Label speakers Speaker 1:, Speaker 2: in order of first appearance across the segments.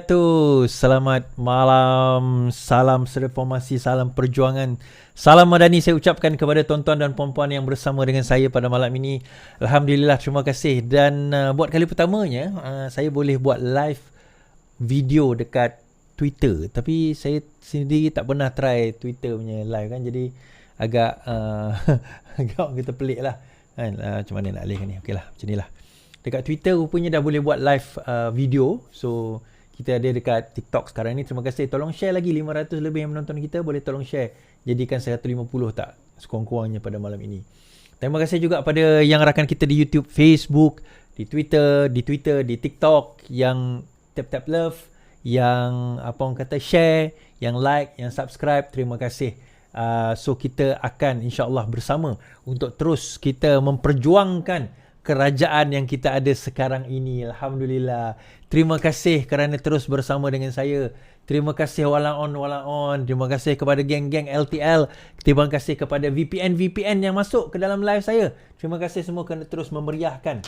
Speaker 1: wabarakatuh. Selamat malam. Salam reformasi, salam perjuangan, salam madani saya ucapkan kepada tuan-tuan dan puan-puan yang bersama dengan saya pada malam ini. Alhamdulillah, terima kasih. Dan buat kali pertamanya saya boleh buat live video dekat Twitter. Tapi saya sendiri tak pernah try Twitter punya live kan. Jadi agak agak kita pelik lah kan. Macam mana nak alihkan ni. Okey lah, macam ni lah. Dekat Twitter rupanya dah boleh buat live video. So kita ada dekat TikTok sekarang ni. Terima kasih. Tolong share lagi. 500 lebih yang menonton kita. Boleh tolong share. Jadikan 150 tak sekurang-kurangnya pada malam ini. Terima kasih juga pada yang rakan kita di YouTube, Facebook, di Twitter, di TikTok. Yang tap-tap love, yang apa orang kata share, yang like, yang subscribe. Terima kasih. So kita akan insyaAllah bersama untuk terus kita memperjuangkan kerajaan yang kita ada sekarang ini. Alhamdulillah. Terima kasih kerana terus bersama dengan saya. Terima kasih wala on. Terima kasih kepada geng-geng LTL. Terima kasih kepada VPN yang masuk ke dalam live saya. Terima kasih semua kerana terus memeriahkan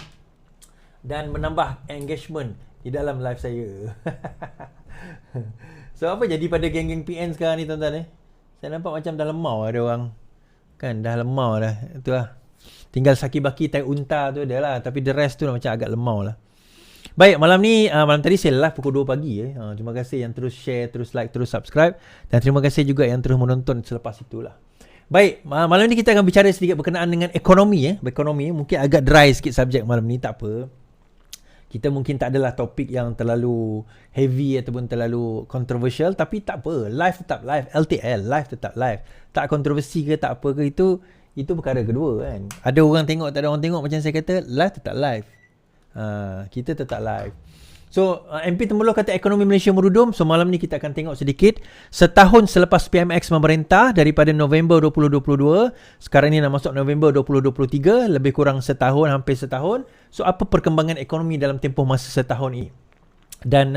Speaker 1: dan menambah engagement di dalam live saya. So apa jadi pada geng-geng PN sekarang ni tuan-tuan Saya nampak macam dah lemau ada orang. Kan dah lemau dah. Itulah. Tinggal saki-baki tai unta tu ada lah. Tapi the rest tu macam agak lemau lah. Baik, malam ni, malam tadi saya live pukul 2 pagi. Terima kasih yang terus share, terus like, terus subscribe. Dan terima kasih juga yang terus menonton selepas itulah. Baik, malam ni kita akan bicara sedikit berkenaan dengan ekonomi. Ekonomi mungkin agak dry sikit subjek malam ni, tak apa. Kita mungkin tak adalah topik yang terlalu heavy ataupun terlalu controversial. Tapi tak apa, live tetap live. LTL, live tetap live. Tak kontroversi ke tak apa ke, itu perkara kedua kan. Ada orang tengok, tak ada orang tengok, macam saya kata, live tetap live. Kita tetap live. So MP Temerloh kata ekonomi Malaysia merudum. So malam ni kita akan tengok sedikit setahun selepas PMX memerintah daripada November 2022. Sekarang ni nak masuk November 2023, lebih kurang setahun, hampir setahun. So apa perkembangan ekonomi dalam tempoh masa setahun ini? Dan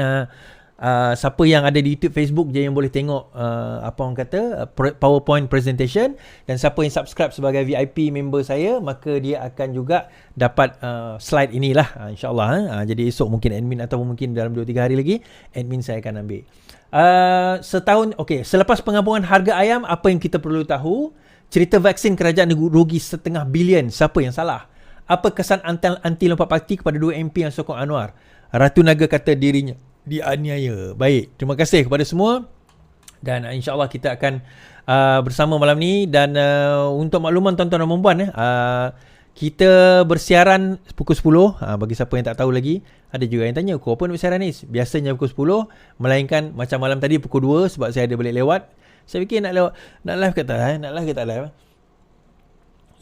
Speaker 1: siapa yang ada di YouTube, Facebook je yang boleh tengok apa orang kata PowerPoint presentation. Dan siapa yang subscribe sebagai VIP member saya, maka dia akan juga dapat slide inilah insyaAllah. Jadi esok mungkin admin ataupun mungkin dalam 2-3 hari lagi admin saya akan ambil. Setahun, okey, selepas pengampungan harga ayam, apa yang kita perlu tahu? Cerita vaksin kerajaan rugi $500 bilion. Siapa yang salah? Apa kesan anti lompat parti kepada 2 MP yang sokong Anwar? Ratu Naga kata dirinya dianiaya. Baik, terima kasih kepada semua. Dan insyaAllah kita akan bersama malam ni. Dan untuk makluman tuan-tuan dan puan-puan, kita bersiaran pukul 10. Bagi siapa yang tak tahu lagi, ada juga yang tanya, pukul apa nak bersiaran ni? Biasanya pukul 10, melainkan macam malam tadi pukul 2 sebab saya ada balik lewat. Saya fikir nak live ke tak? Nak live ke tak live?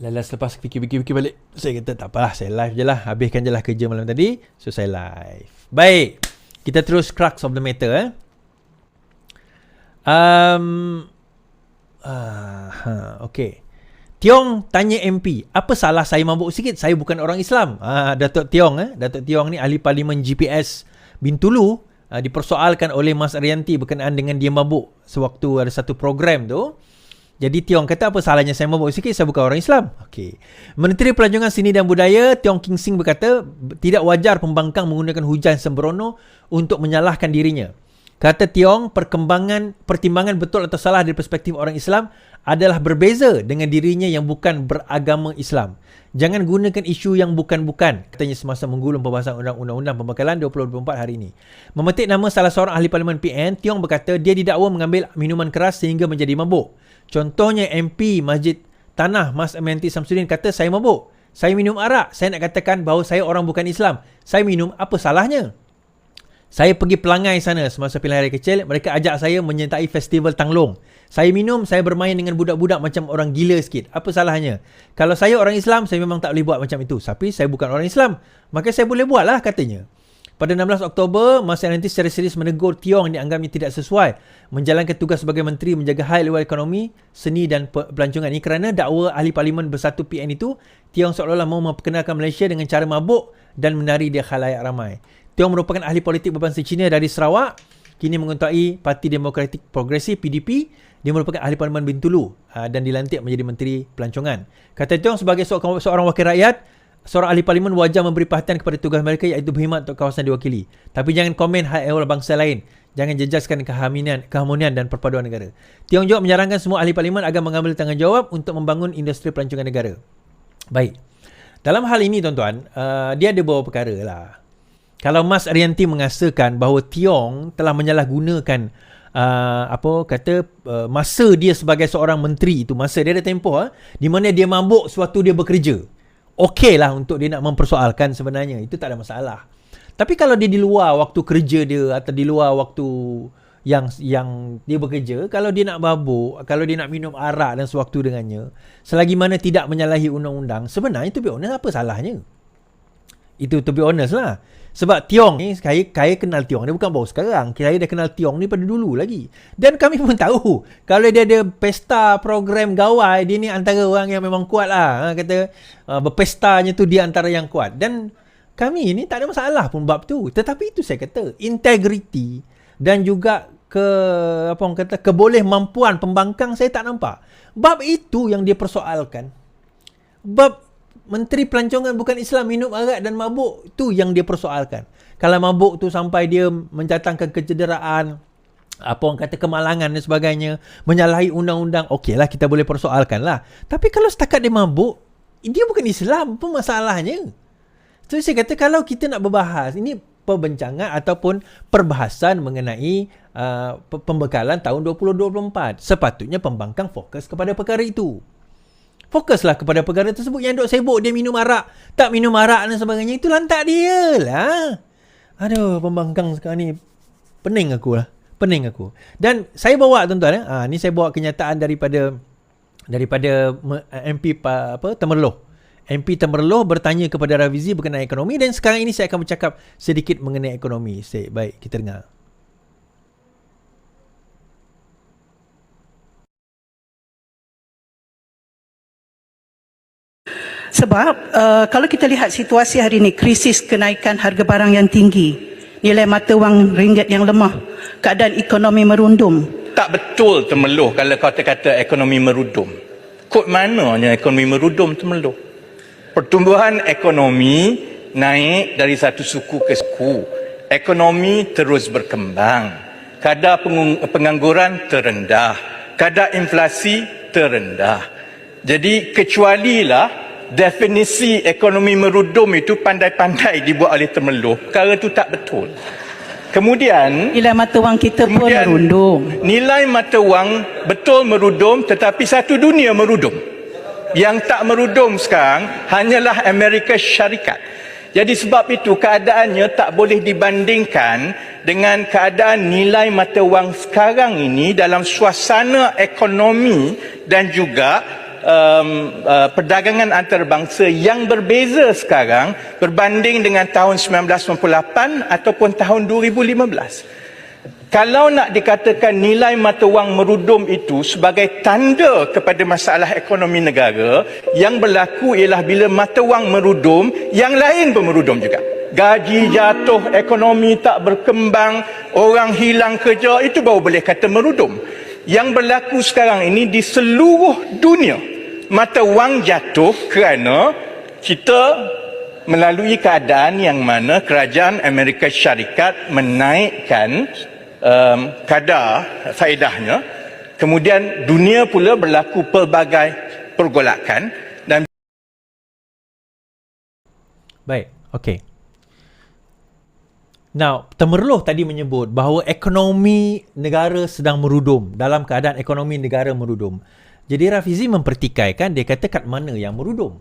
Speaker 1: Lepas lepas fikir balik, saya kata tak apalah, saya live je lah. Habiskan je lah kerja malam tadi. So saya live. Baik, kita terus crux of the matter. Okay. Tiong tanya MP, apa salah saya mabuk sikit? Saya bukan orang Islam. Datuk Tiong ni ahli parlimen GPS Bintulu, dipersoalkan oleh Mas Arianti berkenaan dengan dia mabuk sewaktu ada satu program tu. Jadi Tiong kata, apa salahnya saya mabuk sikit? Saya bukan orang Islam. Okey. Menteri Pelancongan Seni dan Budaya Tiong King Sing berkata, tidak wajar pembangkang menggunakan hujan sembrono untuk menyalahkan dirinya. Kata Tiong, pertimbangan betul atau salah dari perspektif orang Islam adalah berbeza dengan dirinya yang bukan beragama Islam. Jangan gunakan isu yang bukan-bukan, katanya semasa menggulung pembahasan undang-undang pembekalan 2024 hari ini. Memetik nama salah seorang ahli parlimen PN, Tiong berkata dia didakwa mengambil minuman keras sehingga menjadi mabuk. Contohnya MP Masjid Tanah Mas Aminti Samsudin kata, saya mabuk, saya minum arak, saya nak katakan bahawa saya orang bukan Islam, saya minum, apa salahnya? Saya pergi Pelangai sana semasa pilihan raya kecil, mereka ajak saya menyertai festival Tanglong. Saya minum, saya bermain dengan budak-budak macam orang gila sikit, apa salahnya? Kalau saya orang Islam, saya memang tak boleh buat macam itu, tapi saya bukan orang Islam, maka saya boleh buat lah, katanya. Pada 16 Oktober, Mas Arianti secara serius menegur Tiong yang dianggapnya tidak sesuai menjalankan tugas sebagai Menteri menjaga high level ekonomi, seni dan pelancongan ini kerana dakwa ahli parlimen bersatu PN itu, Tiong seolah-olah mahu memperkenalkan Malaysia dengan cara mabuk dan menari di khalayak ramai. Tiong merupakan ahli politik berbangsa Cina dari Sarawak, kini mengetuai Parti Demokratik Progresif PDP. Dia merupakan ahli parlimen Bintulu dan dilantik menjadi Menteri Pelancongan. Kata Tiong, sebagai seorang wakil rakyat, Seorang ahli parlimen wajar memberi perhatian kepada tugas mereka iaitu berkhidmat untuk kawasan diwakili. Tapi jangan komen hal ehwal bangsa lain. Jangan jejaskan keharmonian dan perpaduan negara. Tiong juga menyarankan semua ahli parlimen agar mengambil tanggungjawab untuk membangun industri pelancongan negara. Baik. Dalam hal ini tuan-tuan, dia ada beberapa perkara lah. Kalau Mas Arianti mengasakan bahawa Tiong telah menyalahgunakan masa dia sebagai seorang menteri itu, masa dia ada tempoh di mana dia mabuk sewaktu dia bekerja. Okey lah untuk dia nak mempersoalkan sebenarnya. Itu tak ada masalah. Tapi kalau dia di luar waktu kerja dia atau di luar waktu yang dia bekerja, kalau dia nak mabuk, kalau dia nak minum arak dan sewaktu dengannya, selagi mana tidak menyalahi undang-undang, sebenarnya to be honest apa salahnya? Itu to be honest lah. Sebab Tiong ni, saya kenal Tiong. Dia bukan baru sekarang. Saya dah kenal Tiong ni pada dulu lagi. Dan kami pun tahu, kalau dia ada pesta program gawai, dia ni antara orang yang memang kuat lah. Kata, berpestanya tu dia antara yang kuat. Dan kami ni tak ada masalah pun bab tu. Tetapi itu saya kata, integriti dan juga keboleh mampuan pembangkang saya tak nampak. Bab itu yang dia persoalkan. Bab Menteri Pelancongan bukan Islam minum arak dan mabuk, tu yang dia persoalkan. Kalau mabuk tu sampai dia mendatangkan kecederaan, kemalangan dan sebagainya, menyalahi undang-undang, okeylah kita boleh persoalkan lah. Tapi kalau setakat dia mabuk, dia bukan Islam pun masalahnya. So saya kata kalau kita nak berbahas, ini perbincangan ataupun perbahasan mengenai pembekalan tahun 2024. Sepatutnya pembangkang fokus kepada perkara itu. Fokuslah kepada perkara tersebut. Yang duk sibuk dia minum arak, tak minum arak dan sebagainya, itu lantak dia lah. Aduh, pembangkang sekarang ni pening aku. Dan saya bawa tuan-tuan, ni saya bawa kenyataan daripada MP Temerloh. MP Temerloh bertanya kepada Rafizi berkenaan ekonomi, dan sekarang ini saya akan bercakap sedikit mengenai ekonomi. Baik, kita dengar.
Speaker 2: Sebab kalau kita lihat situasi hari ini, krisis kenaikan harga barang yang tinggi, nilai mata wang ringgit yang lemah, keadaan ekonomi merundum.
Speaker 3: Tak betul Temerloh kalau kau kata ekonomi merudum. Kod mananya ekonomi merudum Temerloh? Pertumbuhan ekonomi naik dari satu suku ke suku. Ekonomi terus berkembang. Kadar pengangguran terendah. Kadar inflasi terendah. Jadi kecualilah definisi ekonomi merudum itu pandai-pandai dibuat oleh Temerloh. Perkara itu tak betul. Kemudian
Speaker 2: nilai mata wang kita pun merundum.
Speaker 3: Nilai mata wang betul merudum, tetapi satu dunia merudum. Yang tak merudum sekarang hanyalah Amerika Syarikat. Jadi sebab itu keadaannya tak boleh dibandingkan dengan keadaan nilai mata wang sekarang ini dalam suasana ekonomi dan juga perdagangan antarabangsa yang berbeza sekarang berbanding dengan tahun 1998 ataupun tahun 2015. Kalau nak dikatakan nilai mata wang merudum itu sebagai tanda kepada masalah ekonomi negara, yang berlaku ialah bila mata wang merudum, yang lain pun merudum juga. Gaji jatuh, ekonomi tak berkembang, orang hilang kerja, itu baru boleh kata merudum. Yang berlaku sekarang ini di seluruh dunia, mata wang jatuh kerana kita melalui keadaan yang mana kerajaan Amerika Syarikat menaikkan kadar faedahnya, kemudian dunia pula berlaku pelbagai pergolakan dan
Speaker 1: baik, okey. Now, Temerloh tadi menyebut bahawa ekonomi negara sedang merudum, dalam keadaan ekonomi negara merudum. Jadi Rafizi mempertikaikan, dia kata kat mana yang merudum.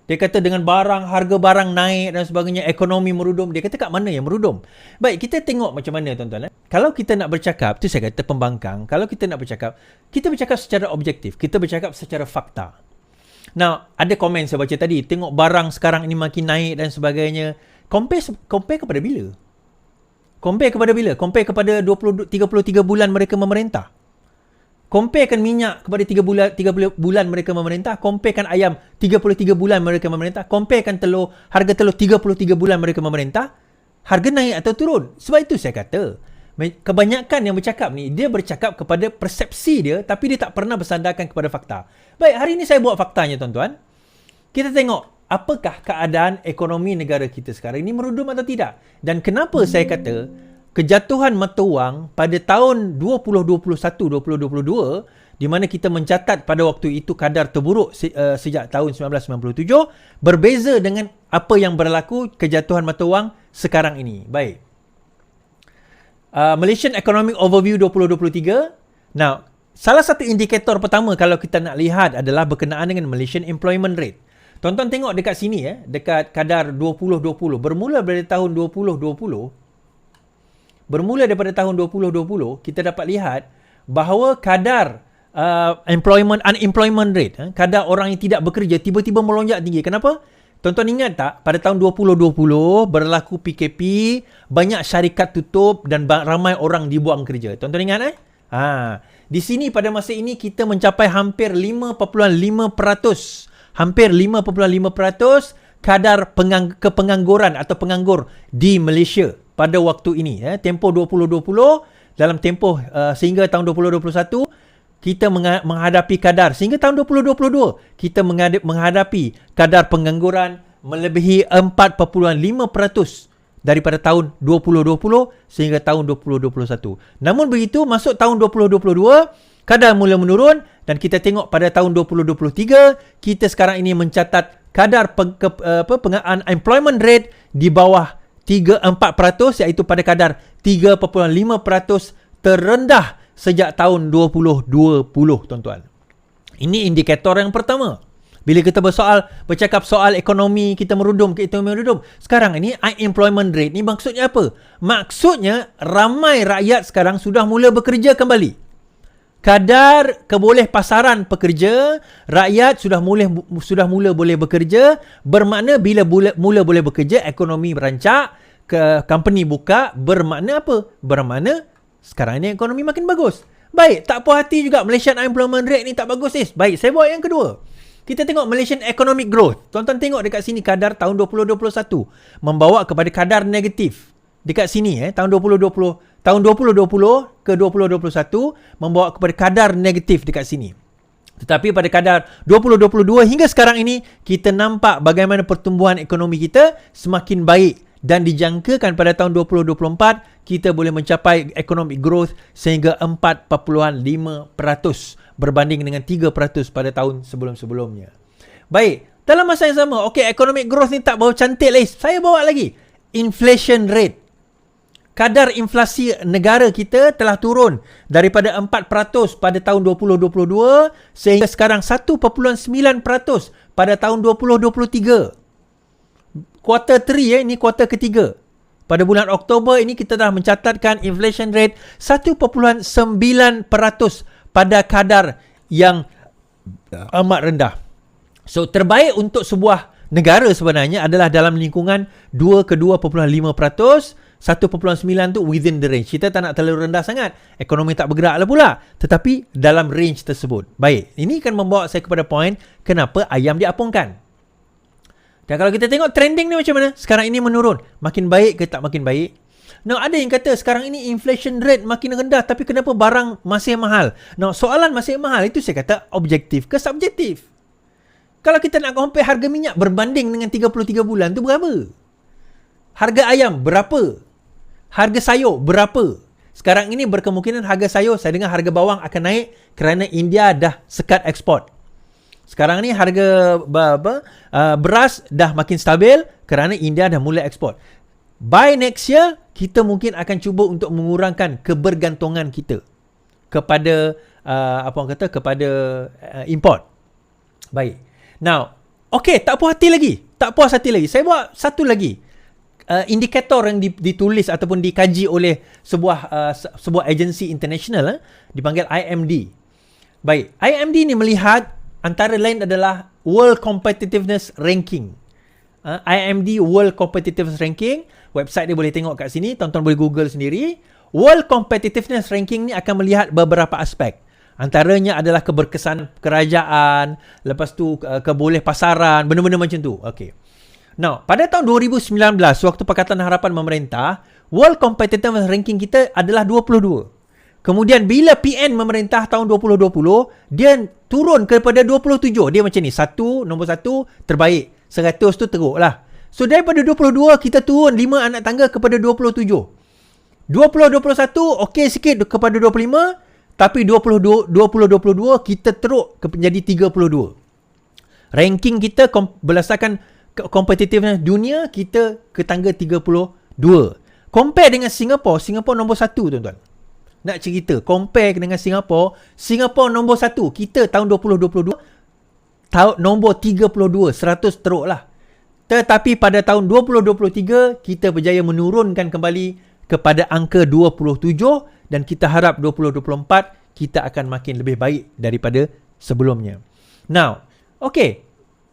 Speaker 1: Dia kata dengan harga barang naik dan sebagainya, ekonomi merudum. Dia kata kat mana yang merudum. Baik, kita tengok macam mana tuan-tuan. Kalau kita nak bercakap, tu saya kata pembangkang. Kalau kita nak bercakap, kita bercakap secara objektif. Kita bercakap secara fakta. Now, ada komen saya baca tadi. Tengok barang sekarang ini makin naik dan sebagainya. Compare kepada bila? Compare kepada bila? Compare kepada 33 bulan mereka memerintah. Comparekan minyak kepada 3 bulan mereka memerintah. Comparekan ayam 33 bulan mereka memerintah. Comparekan telur, harga telur 33 bulan mereka memerintah. Harga naik atau turun. Sebab itu saya kata, kebanyakan yang bercakap ni, dia bercakap kepada persepsi dia, tapi dia tak pernah bersandarkan kepada fakta. Baik, hari ini saya buat faktanya tuan-tuan. Kita tengok apakah keadaan ekonomi negara kita sekarang ini merudum atau tidak. Dan kenapa saya kata kejatuhan mata wang pada tahun 2021-2022 di mana kita mencatat pada waktu itu kadar terburuk sejak tahun 1997 berbeza dengan apa yang berlaku kejatuhan mata wang sekarang ini. Baik. Malaysian Economic Overview 2023. Now, salah satu indikator pertama kalau kita nak lihat adalah berkenaan dengan Malaysian Employment Rate. Tuan-tuan tengok dekat sini dekat kadar 2020 bermula daripada tahun 2020. Bermula daripada tahun 2020 kita dapat lihat bahawa kadar unemployment rate, kadar orang yang tidak bekerja tiba-tiba melonjak tinggi. Kenapa? Tuan-tuan ingat tak pada tahun 2020 berlaku PKP, banyak syarikat tutup dan ramai orang dibuang kerja. Tuan-tuan ingat di sini pada masa ini kita mencapai hampir 5.5%. Hampir 5.5% kadar kepengangguran atau penganggur di Malaysia pada waktu ini. Tempoh 2020 dalam tempoh sehingga tahun 2021 kita menghadapi kadar sehingga tahun 2022 kita menghadapi kadar pengangguran melebihi 4.5% daripada tahun 2020 sehingga tahun 2021. Namun begitu masuk tahun 2022 kadar mula menurun dan kita tengok pada tahun 2023 kita sekarang ini mencatat kadar unemployment rate di bawah 3-4% iaitu pada kadar 3.5% terendah sejak tahun 2020, tuan-tuan. Ini indikator yang pertama. Bila kita bercakap soal ekonomi kita merudum, sekarang ini unemployment rate ni maksudnya apa? Maksudnya ramai rakyat sekarang sudah mula bekerja kembali. Kadar kebolehpasaran pekerja, rakyat sudah mula boleh bekerja, bermakna bila mula boleh bekerja, ekonomi berancak, company buka, bermakna apa? Bermakna sekarang ni ekonomi makin bagus. Baik, tak puas hati juga Malaysian unemployment rate ni tak bagus. Baik, saya buat yang kedua. Kita tengok Malaysian economic growth. Tuan-tuan tengok dekat sini kadar tahun 2021 membawa kepada kadar negatif. Dekat sini tahun 2020 ke 2021 membawa kepada kadar negatif dekat sini. Tetapi pada kadar 2022 hingga sekarang ini kita nampak bagaimana pertumbuhan ekonomi kita semakin baik dan dijangkakan pada tahun 2024 kita boleh mencapai economic growth sehingga 4.5% berbanding dengan 3% pada tahun sebelum-sebelumnya. Baik, dalam masa yang sama, economic growth ni tak baru cantik lagi. Saya bawa lagi inflation rate. Kadar inflasi negara kita telah turun daripada 4% pada tahun 2022 sehingga sekarang 1.9% pada tahun 2023. Kuartal 3 ini kuartal ketiga. Pada bulan Oktober ini kita dah mencatatkan inflation rate 1.9% pada kadar yang amat rendah. So terbaik untuk sebuah negara sebenarnya adalah dalam lingkungan 2 ke 2.5%. 1.9 tu within the range. Kita tak nak terlalu rendah sangat. Ekonomi tak bergerak lah pula. Tetapi dalam range tersebut. Baik, ini akan membawa saya kepada poin kenapa ayam diapungkan. Dan kalau kita tengok trending ni macam mana? Sekarang ini menurun. Makin baik ke tak makin baik? Now, ada yang kata sekarang ini inflation rate makin rendah tapi kenapa barang masih mahal? Now, soalan masih mahal itu saya kata objektif ke subjektif? Kalau kita nak compare harga minyak berbanding dengan 33 bulan tu berapa? Harga ayam berapa? Harga sayur berapa? Sekarang ini berkemungkinan harga sayur, saya dengar harga bawang akan naik kerana India dah sekat ekspor. Sekarang ni harga beras dah makin stabil kerana India dah mula ekspor. By next year, kita mungkin akan cuba untuk mengurangkan kebergantungan kita kepada kepada import. Baik. Now, tak puas hati lagi. Saya buat satu lagi. Indikator yang ditulis ataupun dikaji oleh sebuah agensi international dipanggil IMD. Baik, IMD ni melihat antara lain adalah World Competitiveness Ranking. IMD World Competitiveness Ranking, website dia boleh tengok kat sini, tonton boleh Google sendiri. World Competitiveness Ranking ni akan melihat beberapa aspek. Antaranya adalah keberkesanan kerajaan, lepas tu kebolehpasaran, benda-benda macam tu. Okay. Now, pada tahun 2019, waktu Pakatan Harapan memerintah, World Competitiveness Ranking kita adalah 22. Kemudian bila PN memerintah tahun 2020, dia turun kepada 27. Dia macam ni, nombor 1 terbaik. 100 tu teruk lah. So daripada 22 kita turun 5 anak tangga kepada 27. 20-21 okey sikit kepada 25, tapi 20-22 kita teruk menjadi 32. Ranking kita berdasarkan competitiveness dunia, kita ke tangga 32. Compare dengan Singapore nombor 1 tuan-tuan. Nak cerita, compare dengan Singapore nombor 1. Kita tahun 2022 nombor 32, 100 teruk lah. Tetapi pada tahun 2023 kita berjaya menurunkan kembali kepada angka 27 dan kita harap 2024 kita akan makin lebih baik daripada sebelumnya. Now, okay,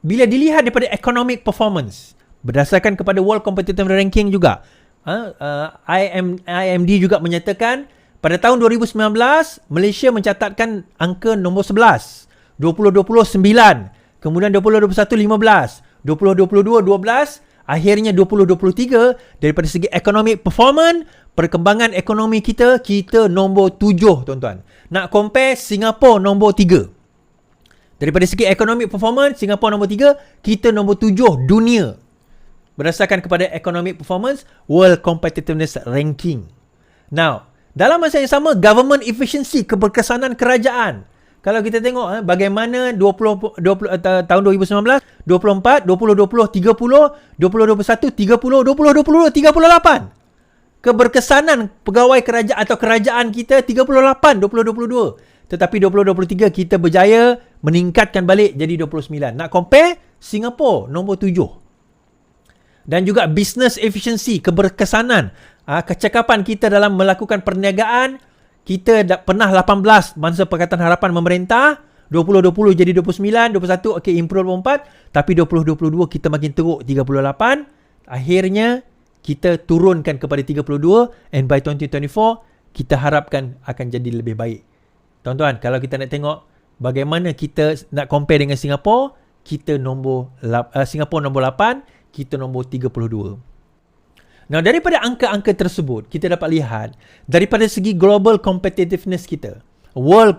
Speaker 1: bila dilihat daripada economic performance berdasarkan kepada World Competitiveness Ranking juga, IMD juga menyatakan pada tahun 2019 Malaysia mencatatkan angka nombor 11, 2020 9, kemudian 2021 15, 2022 12, akhirnya 2023 daripada segi economic performance, perkembangan ekonomi kita nombor 7 tuan-tuan. Nak compare Singapore nombor 3. Daripada segi economic performance, Singapore nombor 3, kita nombor 7 dunia. Berdasarkan kepada economic performance, World Competitiveness Ranking. Now, dalam masa yang sama, government efficiency, keberkesanan kerajaan. Kalau kita tengok bagaimana tahun 2019, 24, 2020, 30, 2021, 30, 2022, 38. Keberkesanan pegawai kerajaan atau kerajaan kita 38, 2022. Tetapi 2023 kita berjaya meningkatkan balik jadi 29. Nak compare, Singapore nombor 7. Dan juga business efficiency, keberkesanan, kecakapan kita dalam melakukan perniagaan. Kita pernah 18 masa Pakatan Harapan memerintah, 2020 jadi 29, 21 okey improve 24, tapi 2022 kita makin teruk 38. Akhirnya kita turunkan kepada 32 and by 2024 kita harapkan akan jadi lebih baik. Tuan-tuan, kalau kita nak tengok bagaimana kita nak compare dengan Singapore, kita Singapore nombor 8, kita nombor 32. Nah, daripada angka-angka tersebut, kita dapat lihat daripada segi global competitiveness kita, world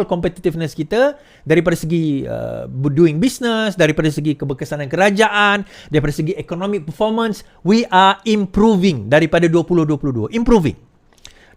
Speaker 1: competitiveness kita, daripada segi doing business, daripada segi keberkesanan kerajaan, daripada segi economic performance, we are improving daripada 2022. Improving.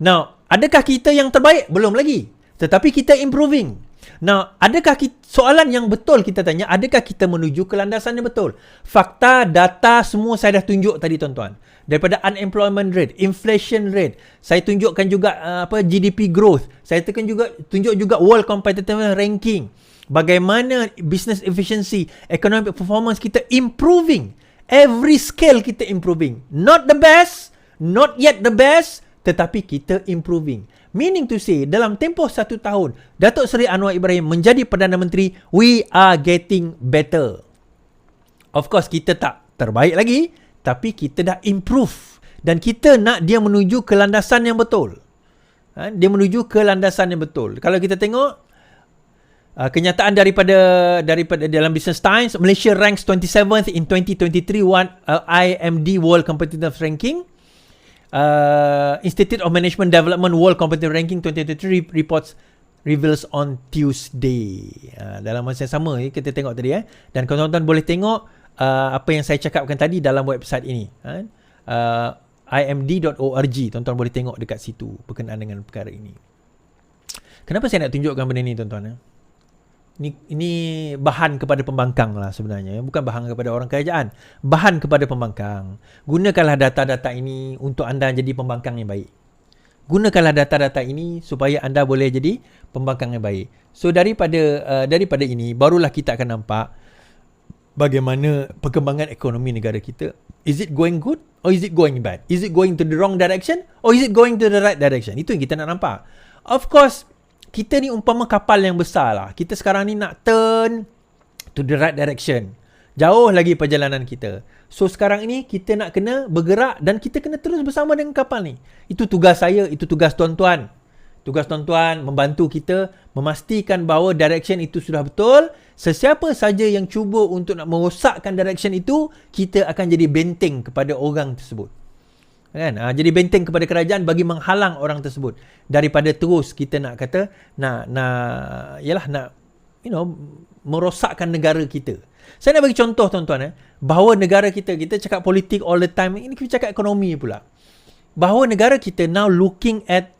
Speaker 1: Now, adakah kita yang terbaik? Belum lagi. Tetapi kita improving. Now, adakah soalan yang betul kita tanya, adakah kita menuju ke landasan yang betul? Fakta, data semua saya dah tunjuk tadi tuan-tuan. Daripada unemployment rate, inflation rate, saya tunjukkan juga GDP growth. Saya tunjuk juga World Competitiveness Ranking. Bagaimana business efficiency, economic performance kita improving. Every scale kita improving. Not the best, not yet the best, tetapi kita improving. Meaning to say, dalam tempoh 1 tahun, Datuk Seri Anwar Ibrahim menjadi Perdana Menteri, we are getting better. Of course, kita tak terbaik lagi, tapi kita dah improve. Dan kita nak dia menuju ke landasan yang betul. Dia menuju ke landasan yang betul. Kalau kita tengok, kenyataan daripada dalam Business Times, Malaysia ranks 27th in 2023 IMD World Competitiveness Ranking. Institute of Management Development World Competitive Ranking 2023 reports reveals on Tuesday. Dalam masa yang sama kita tengok tadi dan tuan-tuan boleh tengok apa yang saya cakapkan tadi dalam website ini, imd.org. Tuan-tuan boleh tengok dekat situ berkenaan dengan perkara ini. Kenapa saya nak tunjukkan benda ni tuan-tuan? Ini bahan kepada pembangkang lah sebenarnya. Bukan bahan kepada orang kerajaan. Bahan kepada pembangkang. Gunakanlah data-data ini untuk anda jadi pembangkang yang baik. Gunakanlah data-data ini supaya anda boleh jadi pembangkang yang baik. So daripada ini, barulah kita akan nampak bagaimana perkembangan ekonomi negara kita. Is it going good or is it going bad? Is it going to the wrong direction or is it going to the right direction? Itu yang kita nak nampak. Of course, kita ni umpama kapal yang besar lah. Kita sekarang ni nak turn to the right direction. Jauh lagi perjalanan kita. So sekarang ini kita nak kena bergerak dan kita kena terus bersama dengan kapal ni. Itu tugas saya, itu tugas tuan-tuan. Tugas tuan-tuan membantu kita memastikan bahawa direction itu sudah betul. Sesiapa saja yang cuba untuk nak merosakkan direction itu, kita akan jadi benteng kepada orang tersebut. Kan? Jadi benteng kepada kerajaan bagi menghalang orang tersebut daripada terus kita nak kata nak merosakkan negara kita. Saya nak bagi contoh tuan-tuan, bahawa negara kita cakap politik all the time, ini kita cakap ekonomi pula. Bahawa negara kita now looking at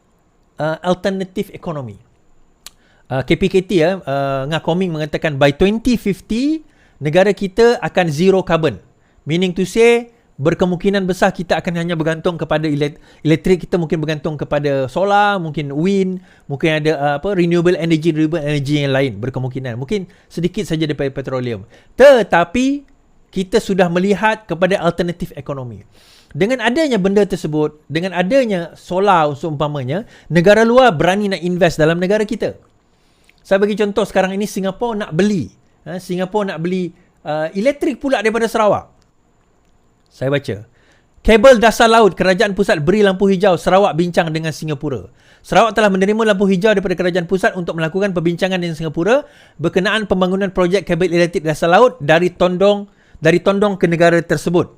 Speaker 1: alternative economy. KPKT Koming mengatakan by 2050 negara kita akan zero carbon. Meaning to say berkemungkinan besar kita akan hanya bergantung kepada elektrik, kita mungkin bergantung kepada solar, mungkin wind, mungkin ada renewable energy yang lain berkemungkinan. Mungkin sedikit saja daripada petroleum. Tetapi kita sudah melihat kepada alternatif ekonomi. Dengan adanya benda tersebut, dengan adanya solar seumpamanya, negara luar berani nak invest dalam negara kita. Saya bagi contoh sekarang ini Singapura nak beli elektrik pula daripada Sarawak. Saya baca. Kabel dasar laut, Kerajaan Pusat beri lampu hijau, Sarawak bincang dengan Singapura. Sarawak telah menerima lampu hijau daripada Kerajaan Pusat untuk melakukan perbincangan dengan Singapura berkenaan pembangunan projek kabel elektrik dasar laut dari Tondong ke negara tersebut.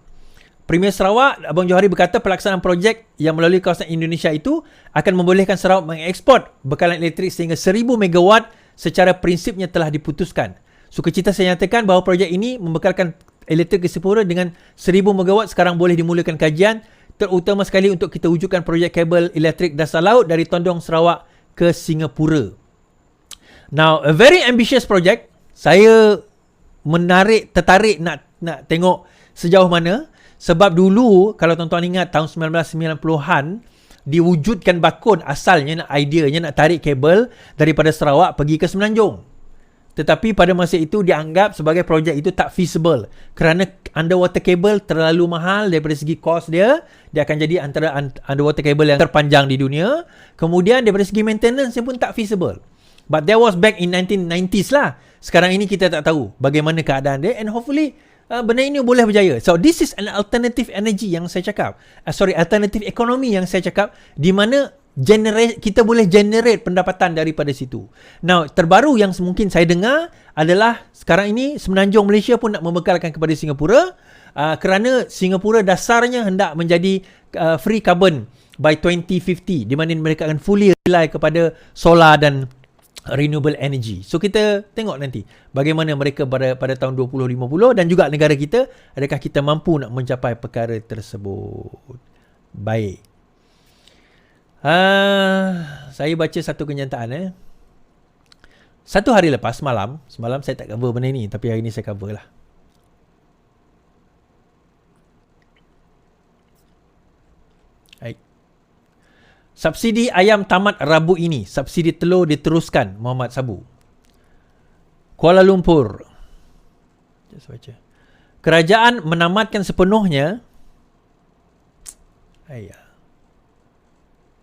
Speaker 1: Premier Sarawak, Abang Johari berkata pelaksanaan projek yang melalui kawasan Indonesia itu akan membolehkan Sarawak mengeksport bekalan elektrik sehingga 1000 megawatt secara prinsipnya telah diputuskan. Sukacita saya nyatakan bahawa projek ini membekalkan elektrik ke Singapura dengan 1000 megawatt sekarang boleh dimulakan kajian, terutama sekali untuk kita wujudkan projek kabel elektrik dasar laut dari Tondong Sarawak ke Singapura. Now, a very ambitious project. Saya tertarik nak tengok sejauh mana. Sebab dulu, kalau tuan-tuan ingat, tahun 1990-an, diwujudkan bakun asalnya, ideanya nak tarik kabel daripada Sarawak pergi ke Semenanjung. Tetapi pada masa itu dianggap sebagai projek itu tak feasible. Kerana underwater cable terlalu mahal daripada segi kos dia. Dia akan jadi antara underwater cable yang terpanjang di dunia. Kemudian daripada segi maintenance dia pun tak feasible. But that was back in 1990s lah. Sekarang ini kita tak tahu bagaimana keadaan dia. And hopefully benda ini boleh berjaya. So this is an alternative energy yang saya cakap. Alternative economy yang saya cakap, di mana kita boleh generate pendapatan daripada situ. Now, terbaru yang mungkin saya dengar adalah sekarang ini Semenanjung Malaysia pun nak membekalkan kepada Singapura kerana Singapura dasarnya hendak menjadi free carbon by 2050, di mana mereka akan fully rely kepada solar dan renewable energy. So kita tengok nanti bagaimana mereka pada tahun 2050 dan juga negara kita, adakah kita mampu nak mencapai perkara tersebut. Baik. Saya baca satu kenyataan. Satu hari lepas semalam saya tak cover benda ni, tapi hari ni saya cover lah. Baik. Subsidi ayam tamat Rabu ini. Subsidi telur diteruskan. Muhammad Sabu. Kuala Lumpur. Just baca. Kerajaan menamatkan sepenuhnya.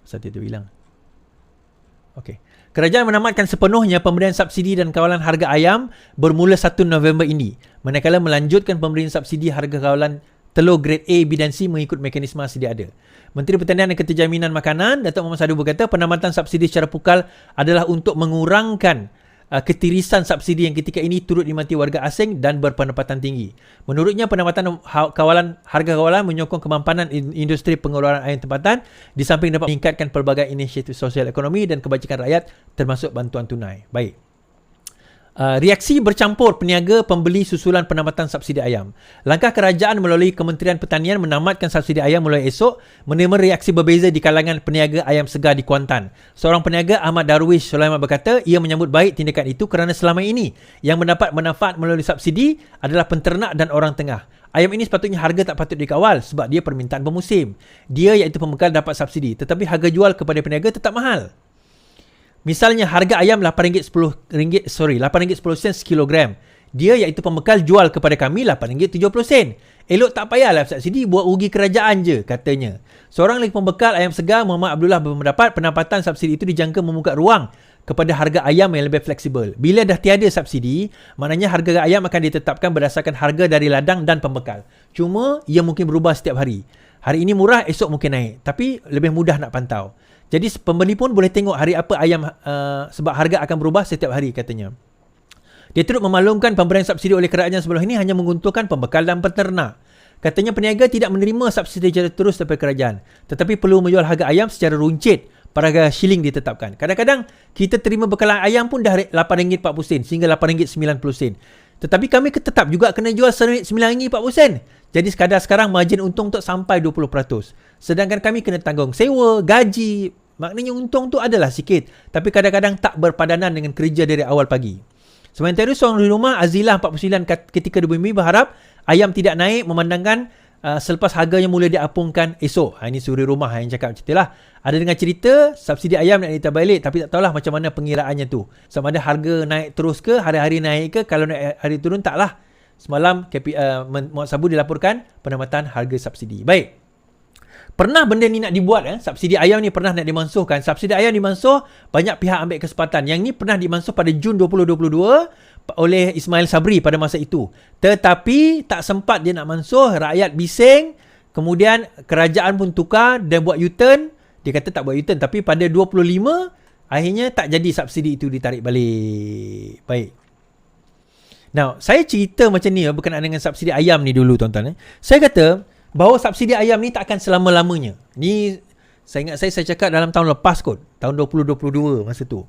Speaker 1: Satu itu hilang. Okey. Kerajaan menamatkan sepenuhnya pemberian subsidi dan kawalan harga ayam bermula 1 November ini. Manakala melanjutkan pemberian subsidi harga kawalan telur grade A, B dan C mengikut mekanisme sedia ada. Menteri Pertanian dan Keterjaminan Makanan Datuk Muhammad Sadu berkata penamatan subsidi secara pukal adalah untuk mengurangkan ketirisan subsidi yang ketika ini turut dimati warga asing dan berpendapatan tinggi. Menurutnya penamatan harga kawalan menyokong kemampanan industri pengeluaran ayam tempatan di samping dapat meningkatkan pelbagai inisiatif sosial ekonomi dan kebajikan rakyat termasuk bantuan tunai. Baik. Reaksi bercampur peniaga pembeli susulan penamatan subsidi ayam. Langkah kerajaan melalui Kementerian Pertanian menamatkan subsidi ayam mulai esok menerima reaksi berbeza di kalangan peniaga ayam segar di Kuantan. Seorang peniaga Ahmad Darwish Sulaiman berkata ia menyambut baik tindakan itu kerana selama ini yang mendapat manfaat melalui subsidi adalah penternak dan orang tengah. Ayam ini sepatutnya harga tak patut dikawal sebab dia permintaan bermusim. Dia iaitu pembekal dapat subsidi tetapi harga jual kepada peniaga tetap mahal. Misalnya harga ayam RM8.10 sekilogram. Dia iaitu pembekal jual kepada kami RM8.70. Elok tak payahlah subsidi, buat rugi kerajaan je, katanya. Seorang lagi pembekal ayam segar Muhammad Abdullah berpendapat pendapatan subsidi itu dijangka membuka ruang kepada harga ayam yang lebih fleksibel. Bila dah tiada subsidi, maknanya harga ayam akan ditetapkan berdasarkan harga dari ladang dan pembekal. Cuma ia mungkin berubah setiap hari. Hari ini murah, esok mungkin naik. Tapi lebih mudah nak pantau. Jadi pembeli pun boleh tengok hari apa ayam sebab harga akan berubah setiap hari, katanya. Dia turut memaklumkan pemberian subsidi oleh kerajaan sebelum ini hanya menguntungkan pembekal dan peternak. Katanya peniaga tidak menerima subsidi secara terus daripada kerajaan, tetapi perlu menjual harga ayam secara runcit pada harga shilling ditetapkan. Kadang-kadang kita terima bekalan ayam pun dah RM8.40 sehingga RM8.90. Tetapi kami tetap juga kena jual RM9.40. Jadi sekarang margin untung tu sampai 20%. Sedangkan kami kena tanggung sewa, gaji. Maknanya untung tu adalah sikit. Tapi kadang-kadang tak berpadanan dengan kerja dari awal pagi. Sementara seorang di rumah, Azilah 49 ketika dibumi berharap ayam tidak naik memandangkan selepas harganya mula diapungkan esok. Ini suri rumah yang cakap ceritalah. Ada dengan cerita subsidi ayam nak ditambah tapi tak tahulah macam mana pengiraannya tu. Sama ada harga naik terus ke, hari-hari naik ke, kalau naik hari turun taklah. Semalam Muhammad Sabu dilaporkan penamatan harga subsidi. Baik. Pernah benda ni nak dibuat, subsidi ayam ni pernah nak dimansuhkan. Subsidi ayam dimansuh, banyak pihak ambil kesempatan. Yang ni pernah dimansuh pada Jun 2022 oleh Ismail Sabri pada masa itu. Tetapi tak sempat dia nak mansuh, rakyat bising, kemudian kerajaan pun tukar dan buat U-turn. Dia kata tak buat U-turn, tapi pada 25 akhirnya tak jadi subsidi itu ditarik balik. Baik. Now, saya cerita macam ni berkenaan dengan subsidi ayam ni dulu tuan-tuan. Saya kata bahawa subsidi ayam ni tak akan selama-lamanya. Ni saya ingat saya cakap dalam tahun lepas kot. Tahun 2022 masa tu.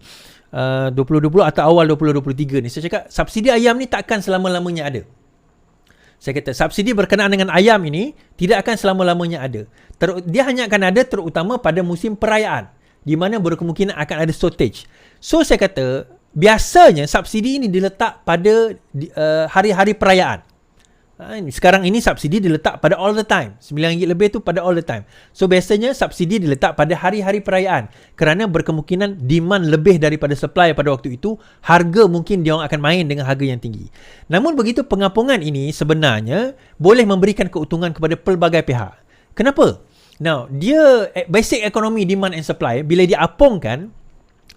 Speaker 1: 2020 atau awal 2023 ni. Saya cakap subsidi ayam ni tak akan selama-lamanya ada. Saya kata subsidi berkenaan dengan ayam ini tidak akan selama-lamanya ada. Dia hanya akan ada terutama pada musim perayaan. Di mana berkemungkinan akan ada shortage. So saya kata biasanya subsidi ini diletak pada hari-hari perayaan. Sekarang ini subsidi diletak pada all the time. RM9 lebih tu pada all the time. So biasanya subsidi diletak pada hari-hari perayaan. Kerana berkemungkinan demand lebih daripada supply pada waktu itu. Harga mungkin dia orang akan main dengan harga yang tinggi. Namun begitu pengapungan ini sebenarnya boleh memberikan keuntungan kepada pelbagai pihak. Kenapa? Now, dia basic economy demand and supply bila diapungkan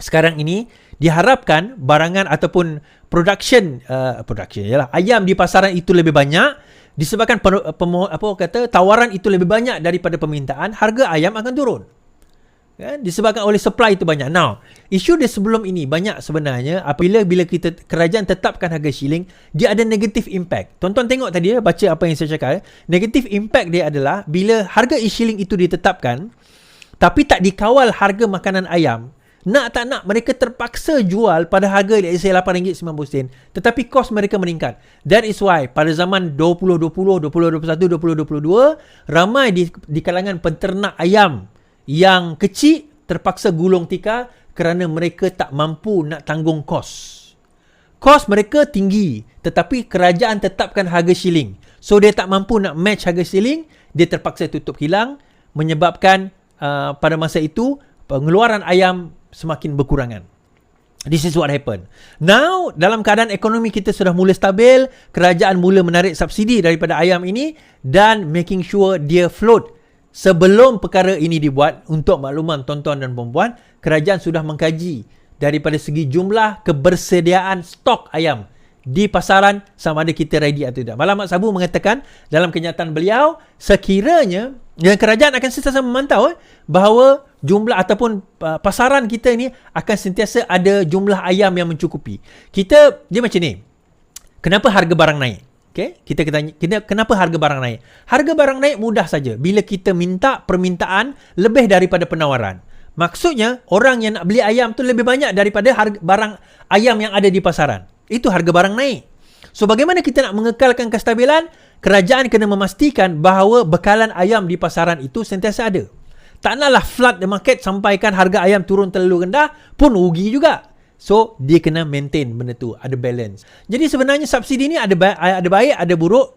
Speaker 1: sekarang ini diharapkan barangan ataupun production yalah, ayam di pasaran itu lebih banyak disebabkan tawaran itu lebih banyak daripada permintaan, harga ayam akan turun. Kan? Disebabkan oleh supply itu banyak. Now, isu dia sebelum ini banyak sebenarnya apabila kerajaan tetapkan harga shilling, dia ada negative impact. Tuan-tuan tengok tadi baca apa yang saya cakap. Negative impact dia adalah bila harga e-shilling itu ditetapkan tapi tak dikawal harga makanan ayam. Nak tak nak mereka terpaksa jual pada harga RM8.90 tetapi kos mereka meningkat. That is why pada zaman 2020, 2021, 2022 ramai di kalangan penternak ayam yang kecil terpaksa gulung tikar kerana mereka tak mampu nak tanggung kos. Kos mereka tinggi tetapi kerajaan tetapkan harga shilling. So dia tak mampu nak match harga shilling, dia terpaksa tutup kilang menyebabkan pada masa itu pengeluaran ayam semakin berkurangan. This is what happened. Now, dalam keadaan ekonomi kita sudah mula stabil, kerajaan mula menarik subsidi daripada ayam ini dan making sure dia float. Sebelum perkara ini dibuat, untuk makluman tuan-tuan dan puan-puan, kerajaan sudah mengkaji daripada segi jumlah kebersediaan stok ayam di pasaran sama ada kita ready atau tidak. Malam Mak Sabu mengatakan dalam kenyataan beliau, sekiranya yang kerajaan akan sentiasa memantau bahawa jumlah ataupun pasaran kita ini akan sentiasa ada jumlah ayam yang mencukupi. Dia macam ni. Kenapa harga barang naik? Okay? Kita tanya, kenapa harga barang naik? Harga barang naik mudah saja. Bila kita minta permintaan lebih daripada penawaran. Maksudnya, orang yang nak beli ayam tu lebih banyak daripada harga barang ayam yang ada di pasaran. Itu harga barang naik. So, bagaimana kita nak mengekalkan kestabilan? Kerajaan kena memastikan bahawa bekalan ayam di pasaran itu sentiasa ada. Tak naklah flood the market sampaikan harga ayam turun terlalu rendah pun rugi juga. So, dia kena maintain benda tu, ada balance. Jadi sebenarnya subsidi ni ada baik, ada buruk.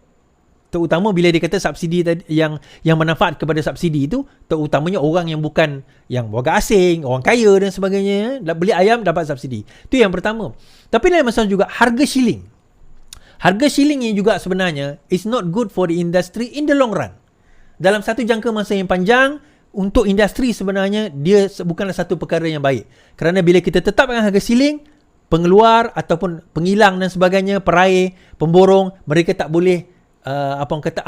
Speaker 1: Terutama bila dia kata subsidi yang manfaat kepada subsidi itu, terutamanya orang yang bukan yang warga asing, orang kaya dan sebagainya, beli ayam dapat subsidi. Itu yang pertama. Tapi lain masalah juga harga shilling. Harga shilling ini juga sebenarnya is not good for the industry in the long run. Dalam satu jangka masa yang panjang, untuk industri sebenarnya dia bukanlah satu perkara yang baik. Kerana bila kita tetapkan harga shilling, pengeluar ataupun pengilang dan sebagainya, peraih, pemborong, mereka tak boleh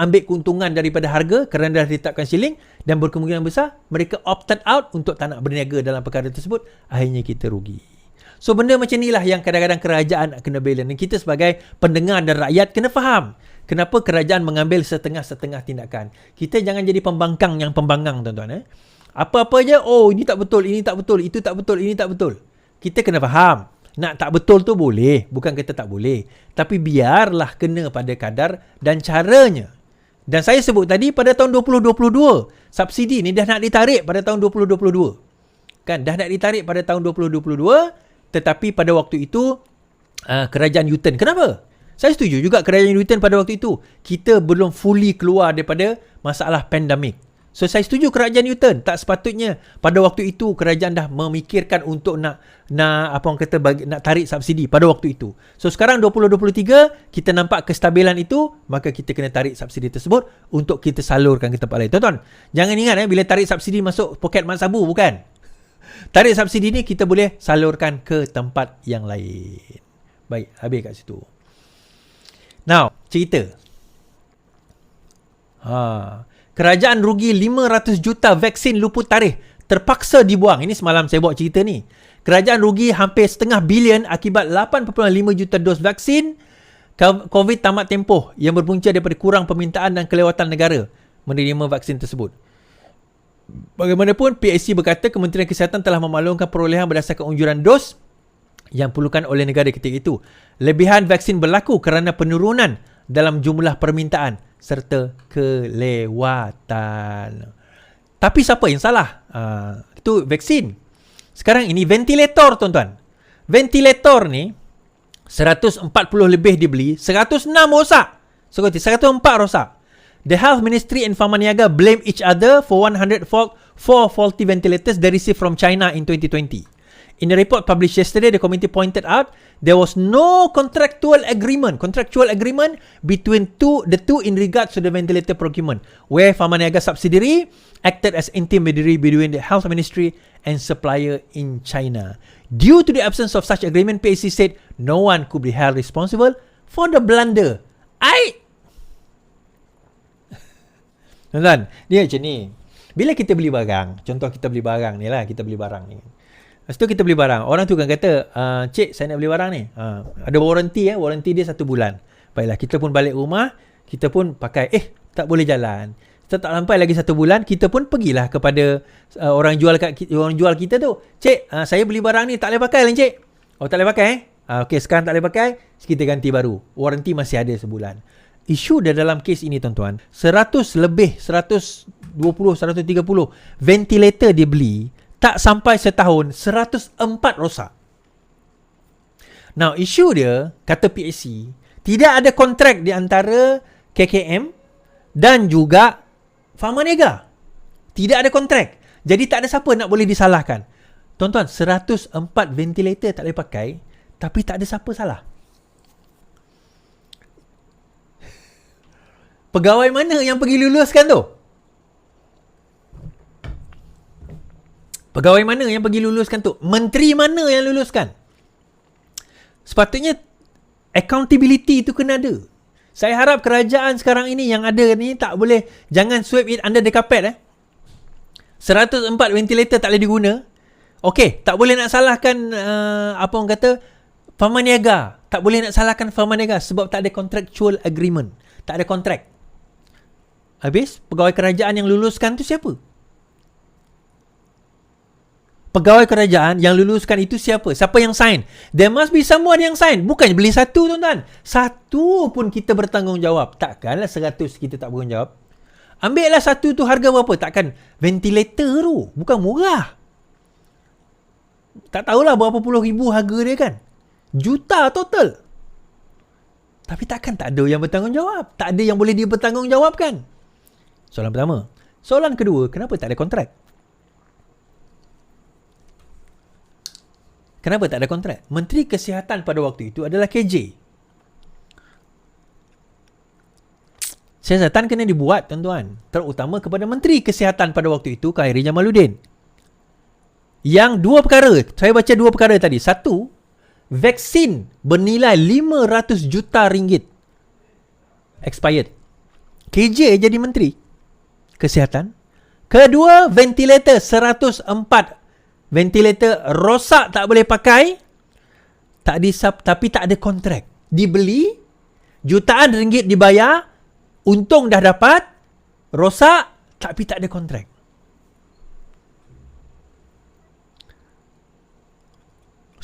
Speaker 1: ambil keuntungan daripada harga kerana dah ditetapkan shilling dan berkemungkinan besar mereka opted out untuk tak nak berniaga dalam perkara tersebut. Akhirnya kita rugi. So benda macam inilah yang kadang-kadang kerajaan kena balance. Dan kita sebagai pendengar dan rakyat kena faham kenapa kerajaan mengambil setengah-setengah tindakan. Kita jangan jadi pembangkang yang pembangkang tuan-tuan. Apa-apa je, oh ini tak betul, ini tak betul, itu tak betul, ini tak betul. Kita kena faham. Nak tak betul tu boleh, bukan kata tak boleh. Tapi biarlah kena pada kadar dan caranya. Dan saya sebut tadi pada tahun 2022, subsidi ni dah nak ditarik pada tahun 2022. Kan, dah nak ditarik pada tahun 2022, tetapi pada waktu itu kerajaan U-turn. Kenapa? Saya setuju juga kerajaan U-turn pada waktu itu. Kita belum fully keluar daripada masalah pandemik. So saya setuju kerajaan U-turn. Tak sepatutnya pada waktu itu kerajaan dah memikirkan untuk nak apa orang kata nak tarik subsidi pada waktu itu. So sekarang 2023 kita nampak kestabilan itu, maka kita kena tarik subsidi tersebut untuk kita salurkan ke tempat lain. Tuan-tuan, jangan ingat bila tarik subsidi masuk poket Mak Sabu, bukan. Tarik subsidi ni kita boleh salurkan ke tempat yang lain. Baik, habis kat situ. Now, cerita. Kerajaan rugi 500 juta vaksin luput tarikh terpaksa dibuang. Ini semalam saya buat cerita ni. Kerajaan rugi hampir setengah bilion akibat 8.5 juta dos vaksin COVID tamat tempoh yang berpunca daripada kurang permintaan dan kelewatan negara menerima vaksin tersebut. Bagaimanapun, PSC berkata Kementerian Kesihatan telah memaklumkan perolehan berdasarkan unjuran dos yang perlukan oleh negara ketika itu. Lebihan vaksin berlaku kerana penurunan dalam jumlah permintaan serta kelewatan. Tapi siapa yang salah? Itu vaksin. Sekarang ini ventilator, tuan-tuan. Ventilator ni 140 lebih dibeli, 106 rosak. 104 rosak. The Health Ministry and Pharmaniaga blame each other for 104 faulty ventilators they received from China in 2020. In a report published yesterday, the committee pointed out there was no contractual agreement between the two in regards to the ventilator procurement, where Pharmaniaga subsidiary acted as intermediary between the health ministry and supplier in China. Due to the absence of such agreement, PSC said no one could be held responsible for the blunder. Tuan-tuan, dia macam ni. Bila kita beli barang, contoh kita beli barang ni lah, kita beli barang ni. Lepas tu kita beli barang. Orang tu kan kata, cik saya nak beli barang ni. Ada warranty warranty dia 1 bulan. Baiklah, kita pun balik rumah, kita pun pakai, tak boleh jalan. Kita tak sampai lagi 1 bulan, kita pun pergilah kepada orang jual kita tu. Cik, saya beli barang ni, tak boleh pakai lah cik. Oh, tak boleh pakai Okey, sekarang tak boleh pakai, kita ganti baru. Warranty masih ada sebulan. Isu dia dalam kes ini, tuan-tuan, 100 lebih, 120, 130 ventilator dia beli, tak sampai setahun, 104 rosak. Now, isu dia, kata PSC, tidak ada kontrak di antara KKM dan juga Pharmaniaga. Tidak ada kontrak. Jadi, tak ada siapa nak boleh disalahkan. Tuan-tuan, 104 ventilator tak boleh pakai, tapi tak ada siapa salah. Pegawai mana yang pergi luluskan tu? Pegawai mana yang pergi luluskan tu? Menteri mana yang luluskan? Sepatutnya accountability itu kena ada. Saya harap kerajaan sekarang ini yang ada ni tak boleh, jangan sweep it under the carpet. 104 ventilator tak boleh diguna. Okey, tak boleh nak salahkan apa orang kata Pharmaniaga. Tak boleh nak salahkan Pharmaniaga sebab tak ada contractual agreement. Tak ada kontrak. Habis pegawai kerajaan yang luluskan tu siapa? Pegawai kerajaan yang luluskan itu siapa? Siapa yang sign? There must be someone yang sign. Bukan beli satu, tuan-tuan. Satu pun kita bertanggungjawab. Takkanlah 100 kita tak bertanggungjawab. Ambillah satu tu harga berapa? Takkan ventilator tu. Bukan murah. Tak tahulah berapa puluh ribu harga dia kan. Juta total. Tapi takkan tak ada yang bertanggungjawab. Tak ada yang boleh dia bertanggungjawabkan. Soalan pertama. Soalan kedua, kenapa tak ada kontrak? Kenapa tak ada kontrak? Menteri Kesihatan pada waktu itu adalah KJ. Siasatan kena dibuat, tuan-tuan. Terutama kepada Menteri Kesihatan pada waktu itu, Khairy Jamaluddin. Yang dua perkara, saya baca dua perkara tadi. Satu, vaksin bernilai 500 juta ringgit expired. KJ jadi Menteri Kesihatan. Kedua, ventilator 104 ventilator rosak, tak boleh pakai, tapi tak ada kontrak. Dibeli, jutaan ringgit dibayar, untung dah dapat, rosak, tapi tak ada kontrak.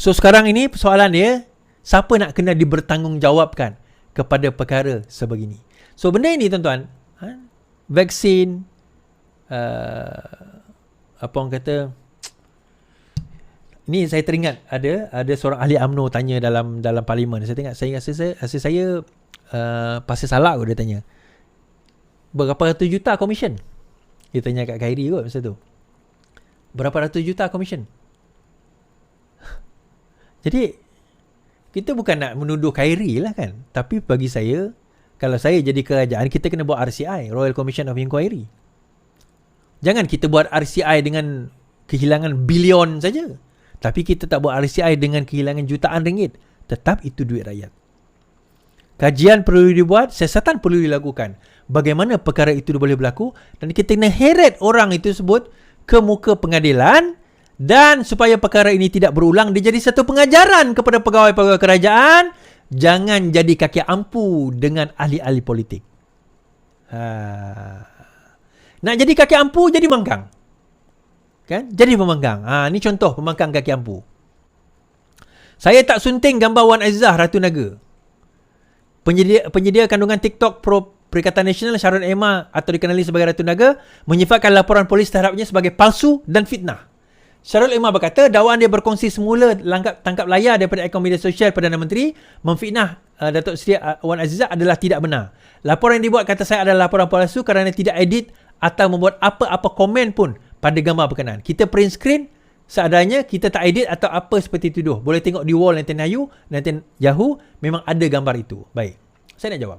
Speaker 1: So sekarang ini persoalan dia, siapa nak kena dibertanggungjawabkan kepada perkara sebegini. So benda ini tuan-tuan, vaksin, apa orang kata, ni saya teringat ada seorang ahli UMNO tanya dalam parlimen. Saya rasa saya pasal salah kot dia tanya. Berapa ratus juta komisen? Dia tanya kat Khairi kot masa tu. Berapa ratus juta komisen? Jadi kita bukan nak menuduh Khairi lah kan. Tapi bagi saya, kalau saya jadi kerajaan, kita kena buat RCI, Royal Commission of Inquiry. Jangan kita buat RCI dengan kehilangan bilion saja. Tapi kita tak buat RCI dengan kehilangan jutaan ringgit. Tetap itu duit rakyat. Kajian perlu dibuat, siasatan perlu dilakukan. Bagaimana perkara itu boleh berlaku, dan kita kena heret orang itu sebut ke muka pengadilan, dan supaya perkara ini tidak berulang, dia jadi satu pengajaran kepada pegawai-pegawai kerajaan. Jangan jadi kaki ampu dengan ahli-ahli politik. Nak jadi kaki ampu, jadi pembangkang. Kan? Jadi pembangkang. Ni contoh pembangkang kaki ampu. Saya tak sunting gambar Wan Azizah Ratu Naga. Penyedia kandungan TikTok Pro Perikatan Nasional Sharon Emma atau dikenali sebagai Ratu Naga menyifatkan laporan polis terhadapnya sebagai palsu dan fitnah. Sharon Emma berkata dakwaan dia berkongsi semula tangkap layar daripada akaun media sosial Perdana Menteri memfitnah Datuk Seri Wan Azizah adalah tidak benar. Laporan yang dibuat kata saya adalah laporan palsu kerana tidak edit atau membuat apa-apa komen pun pada gambar berkenaan. Kita print screen seadanya, kita tak edit atau apa seperti itu. Boleh tengok di wall Netanyahu, memang ada gambar itu. Baik, saya nak jawab.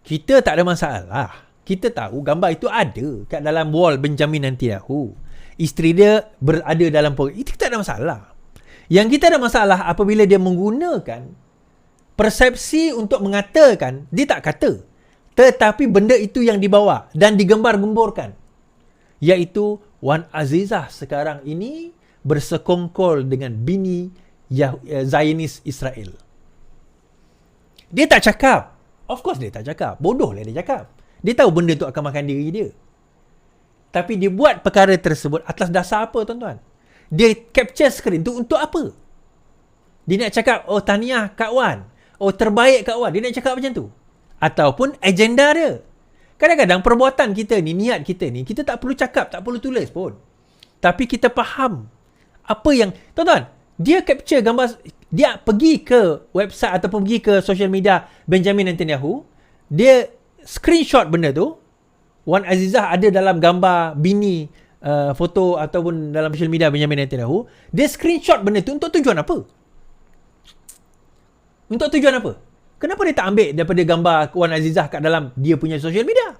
Speaker 1: Kita tak ada masalah. Kita tahu gambar itu ada kat dalam wall Benjamin Netanyahu. Isteri dia berada dalam program. Itu tak ada masalah. Yang kita ada masalah apabila dia menggunakan persepsi untuk mengatakan, dia tak kata, tetapi benda itu yang dibawa dan digembar-gemborkan, iaitu Wan Azizah sekarang ini bersekongkol dengan bini Zionis Israel. Dia tak cakap. Of course dia tak cakap. Bodoh lah dia cakap. Dia tahu benda tu akan makan diri dia. Tapi dia buat perkara tersebut atas dasar apa, tuan-tuan? Dia capture screen tu untuk apa? Dia nak cakap, oh tahniah Kak Wan. Oh terbaik Kak Wan. Dia nak cakap macam tu. Ataupun agenda dia. Kadang-kadang perbuatan kita ni, niat kita ni, kita tak perlu cakap, tak perlu tulis pun. Tapi kita faham apa yang, tuan-tuan, dia capture gambar, dia pergi ke website ataupun pergi ke social media Benjamin Netanyahu, dia screenshot benda tu, Wan Azizah ada dalam gambar bini, foto ataupun dalam social media Benjamin Netanyahu, dia screenshot benda tu untuk tujuan apa? Untuk tujuan apa? Kenapa dia tak ambil daripada gambar Wan Azizah kat dalam dia punya social media?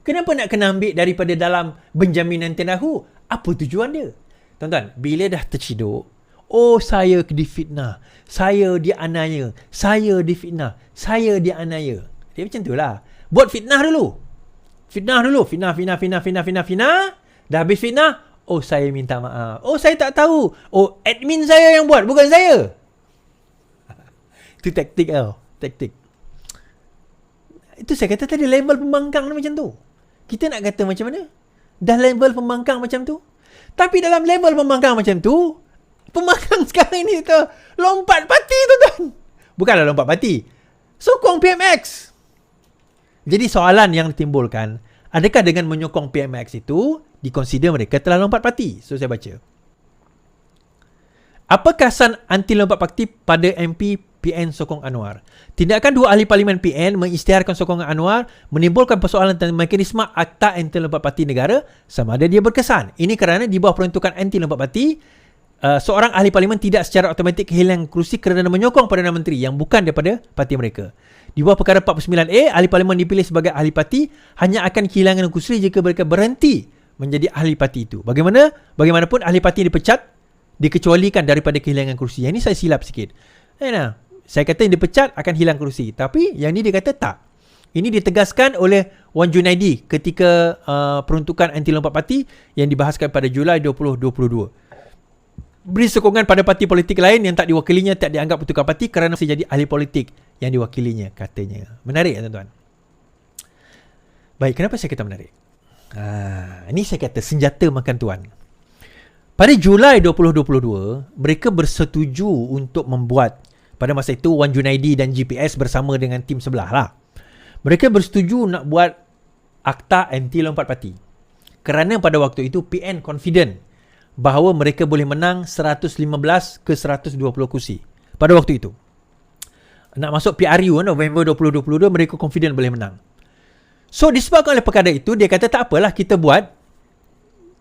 Speaker 1: Kenapa nak kena ambil daripada dalam Benjamin Netanyahu? Apa tujuan dia? Tuan-tuan, bila dah terciduk, oh saya difitnah, saya dianiaya, saya difitnah, saya dianiaya. Dia macam tu lah. Buat fitnah dulu. Fitnah. Dah habis fitnah, oh saya minta maaf. Oh saya tak tahu. Oh admin saya yang buat, bukan saya. Itu taktik tau. Taktik. Itu saya kata tadi level pembangkang macam tu. Kita nak kata macam mana? Dah level pembangkang macam tu. Tapi dalam level pembangkang macam tu, pembangkang sekarang ni tu lompat parti tuan-tuan. Bukanlah lompat parti. Sokong PMX. Jadi soalan yang ditimbulkan, adakah dengan menyokong PMX itu dikonsider mereka telah lompat parti? So saya baca. Apa kesan anti lompat parti pada MP PN sokong Anwar? Tindakan dua ahli parlimen PN mengisytiharkan sokongan Anwar menimbulkan persoalan tentang mekanisme Akta Anti Lompat Parti Negara sama ada dia berkesan. Ini kerana di bawah peruntukan anti lompat parti, seorang ahli parlimen tidak secara automatik kehilangan kerusi kerana menyokong Perdana Menteri yang bukan daripada parti mereka. Di bawah perkara 49A, ahli parlimen dipilih sebagai ahli parti hanya akan kehilangan kerusi jika mereka berhenti menjadi ahli parti itu. Bagaimanapun ahli parti dipecat, dikecualikan daripada kehilangan kerusi. Yang ini saya silap sikit. Saya kata yang dipecat akan hilang kerusi. Tapi yang ni dia kata tak. Ini ditegaskan oleh Wan Junaidi ketika peruntukan anti lompat parti yang dibahaskan pada Julai 2022. Beri sokongan pada parti politik lain yang tak diwakilinya tak dianggap peruntukan parti kerana masih jadi ahli politik yang diwakilinya, katanya. Menarik tuan-tuan? Baik, kenapa saya kata menarik? Ini saya kata senjata makan tuan. pada Julai 2022, mereka bersetuju untuk membuat, pada masa itu Wan Junaidi dan GPS bersama dengan tim sebelah lah. Mereka bersetuju nak buat Akta Anti Lompat Parti. Kerana pada waktu itu PN confident bahawa mereka boleh menang 115 ke 120 kursi. Pada waktu itu. Nak masuk PRU November 2022, mereka confident boleh menang. So disebabkan oleh perkara itu, dia kata tak apalah kita buat.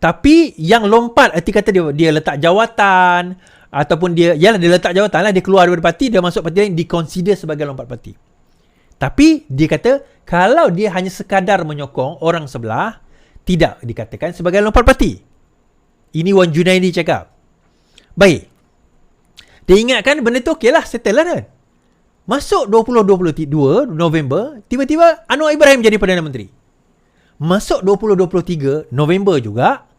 Speaker 1: Tapi yang lompat, arti kata dia letak jawatan ataupun dia letak jawatan lah, dia keluar daripada parti, dia masuk parti lain, diconsider sebagai lompat parti. Tapi dia kata kalau dia hanya sekadar menyokong orang sebelah, tidak dikatakan sebagai lompat parti. Ini Wan Junaidi cakap. Baik. Dia ingatkan benda tu okey lah, settle lah kan. Masuk 2022 November, tiba-tiba Anwar Ibrahim jadi Perdana Menteri. Masuk 2023 November juga,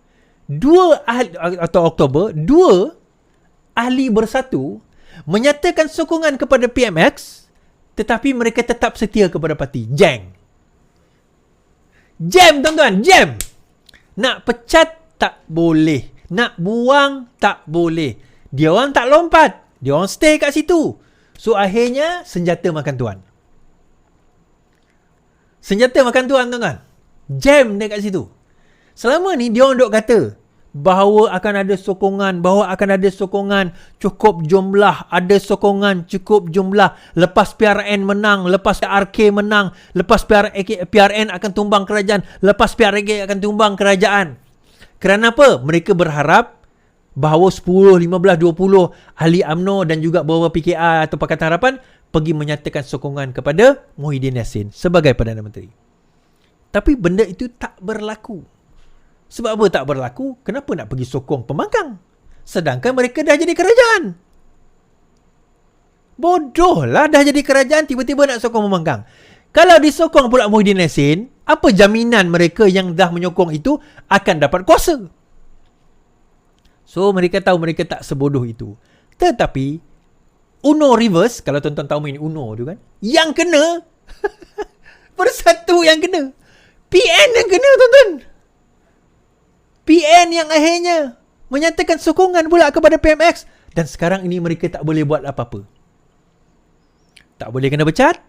Speaker 1: Oktober, dua ahli bersatu menyatakan sokongan kepada PMX, tetapi mereka tetap setia kepada parti. Jam tuan-tuan, jam. Nak pecat tak boleh, nak buang tak boleh. Dia orang tak lompat, dia orang stay kat situ. So akhirnya senjata makan tuan. Senjata makan tuan, tuan-tuan. Jam dia kat situ. Selama ni dia orang duk kata bahawa akan ada sokongan, cukup jumlah, ada sokongan, cukup jumlah. Lepas PRN menang, lepas RK menang, lepas PRN akan tumbang kerajaan, lepas PRK akan tumbang kerajaan. Kerana apa? Mereka berharap bahawa 10, 15, 20 ahli UMNO dan juga beberapa PKR atau Pakatan Harapan pergi menyatakan sokongan kepada Muhyiddin Yassin sebagai Perdana Menteri. Tapi benda itu tak berlaku. Sebab apa tak berlaku? Kenapa nak pergi sokong pembangkang? Sedangkan mereka dah jadi kerajaan. Bodoh lah, dah jadi kerajaan tiba-tiba nak sokong pembangkang. Kalau disokong pula Muhyiddin Yassin, apa jaminan mereka yang dah menyokong itu akan dapat kuasa? So mereka tahu mereka tak sebodoh itu. Tetapi Uno reverse, kalau tuan-tuan tahu main Uno tu kan, yang kena persatu yang kena. PN yang kena, tuan-tuan. PN yang akhirnya menyatakan sokongan pula kepada PMX. Dan sekarang ini mereka tak boleh buat apa-apa. Tak boleh kena pecat.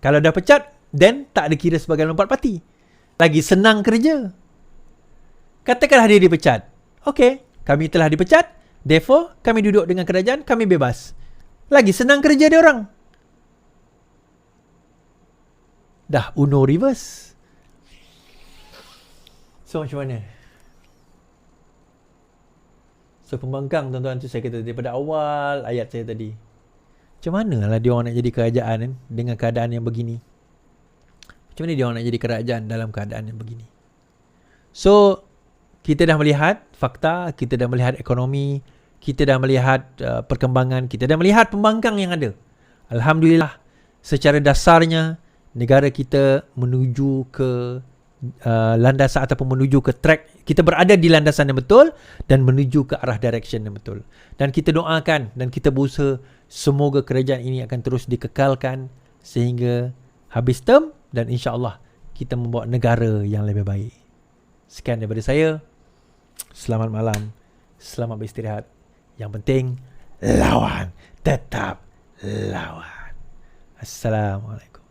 Speaker 1: Kalau dah pecat, then tak ada kira sebagai lompat parti. Lagi senang kerja. Katakanlah dia dipecat. Okey, kami telah dipecat. Therefore, kami duduk dengan kerajaan, kami bebas. Lagi senang kerja dia orang. Dah Uno reverse. So macam mana? So pembangkang, tuan-tuan, tu saya kata daripada awal ayat saya tadi. Macam mana lah dia orang nak jadi kerajaan kan, dengan keadaan yang begini? Macam mana dia orang nak jadi kerajaan dalam keadaan yang begini? So kita dah melihat fakta, kita dah melihat ekonomi, kita dah melihat perkembangan, kita dah melihat pembangkang yang ada. Alhamdulillah, secara dasarnya negara kita menuju ke landasan ataupun menuju ke track, kita berada di landasan yang betul dan menuju ke arah direction yang betul. Dan kita doakan dan kita berusaha semoga kerajaan ini akan terus dikekalkan sehingga habis term dan insya-Allah kita membawa negara yang lebih baik. Sekian daripada saya. Selamat malam. Selamat beristirahat. Yang penting lawan, tetap lawan. Assalamualaikum.